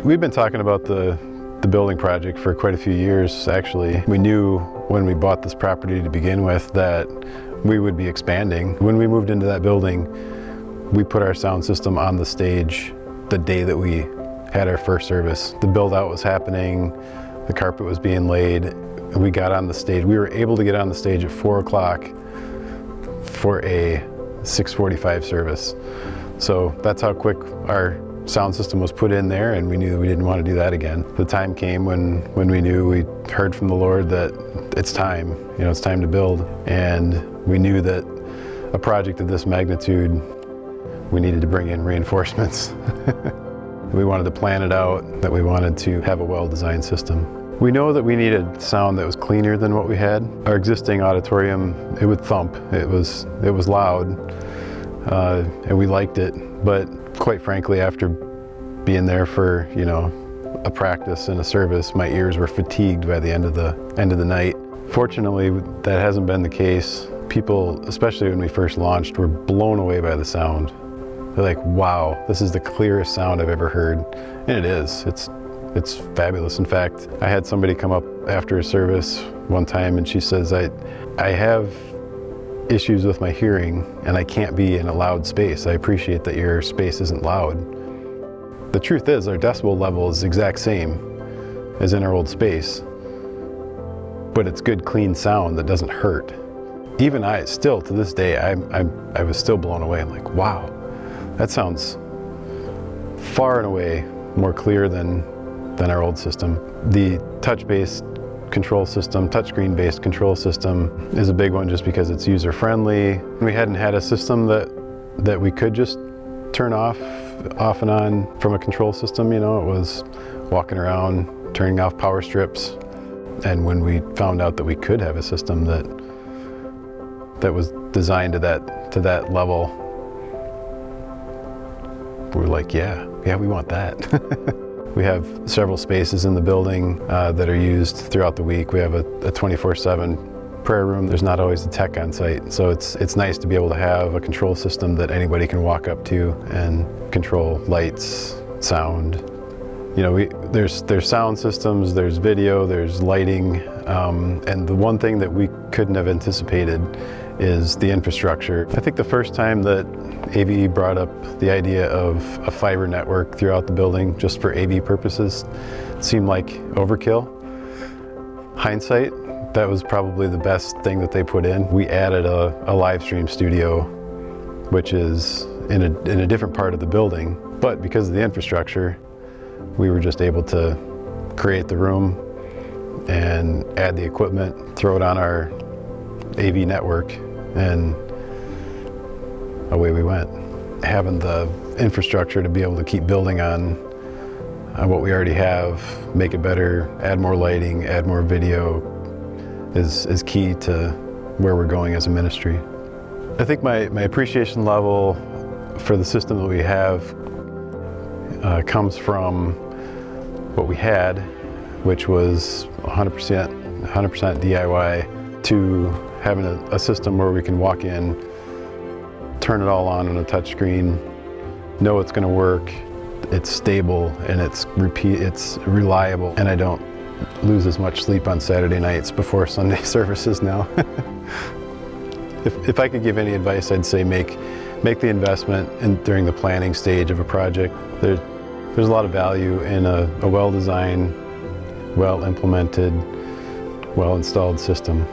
We've been talking about the building project for quite a few years, actually. We knew when we bought this property to begin with that we would be expanding. When we moved into that building, we put our sound system on the stage the day that we had our first service. The build out was happening, the carpet was being laid, and we got on the stage. We were able to get on the stage at 4 o'clock for a 6:45 service. So that's how quick our sound system was put in there, and we knew we didn't want to do that again. The time came when we knew, we heard from the Lord that it's time, it's time to build. And we knew that a project of this magnitude, we needed to bring in reinforcements. We wanted to plan it out, that we wanted to have a well-designed system. We know that we needed sound that was cleaner than what we had. Our existing auditorium, it would thump. It was loud, and we liked it. But quite frankly, after being there for, a practice and a service, my ears were fatigued by the end of the night. Fortunately, that hasn't been the case. People, especially when we first launched, were blown away by the sound. They're like, wow, this is the clearest sound I've ever heard. And it is. It's fabulous. In fact, I had somebody come up after a service one time and she says, I have issues with my hearing and I can't be in a loud space. I appreciate that your space isn't loud. The truth is, our decibel level is the exact same as in our old space, but it's good, clean sound that doesn't hurt. Even I, still to this day, I was still blown away. I'm like, wow, that sounds far and away more clear than our old system. The touch-based control system, touchscreen-based control system is a big one just because it's user-friendly. We hadn't had a system that we could just turn off and on from a control system. It was walking around, turning off power strips. And when we found out that we could have a system that was designed to that level, we were like, yeah, we want that. We have several spaces in the building that are used throughout the week. We have a 24/7 prayer room. There's not always a tech on site, so it's nice to be able to have a control system that anybody can walk up to and control lights, sound. There's sound systems, there's video, there's lighting, and the one thing that we couldn't have anticipated is the infrastructure. I think the first time that AVE brought up the idea of a fiber network throughout the building just for AV purposes seemed like overkill. Hindsight, that was probably the best thing that they put in. We added a live stream studio, which is in a different part of the building, but because of the infrastructure, we were just able to create the room and add the equipment, throw it on our AV network, and away we went. Having the infrastructure to be able to keep building on what we already have, make it better, add more lighting, add more video is key to where we're going as a ministry. I think my appreciation level for the system that we have comes from what we had, which was 100% DIY, to having a system where we can walk in, turn it all on a touch screen, know it's going to work, it's stable, and it's reliable, and I don't lose as much sleep on Saturday nights before Sunday services now. If I could give any advice, I'd say make the investment during the planning stage of a project. There's a lot of value in a well-designed, well-implemented, well-installed system.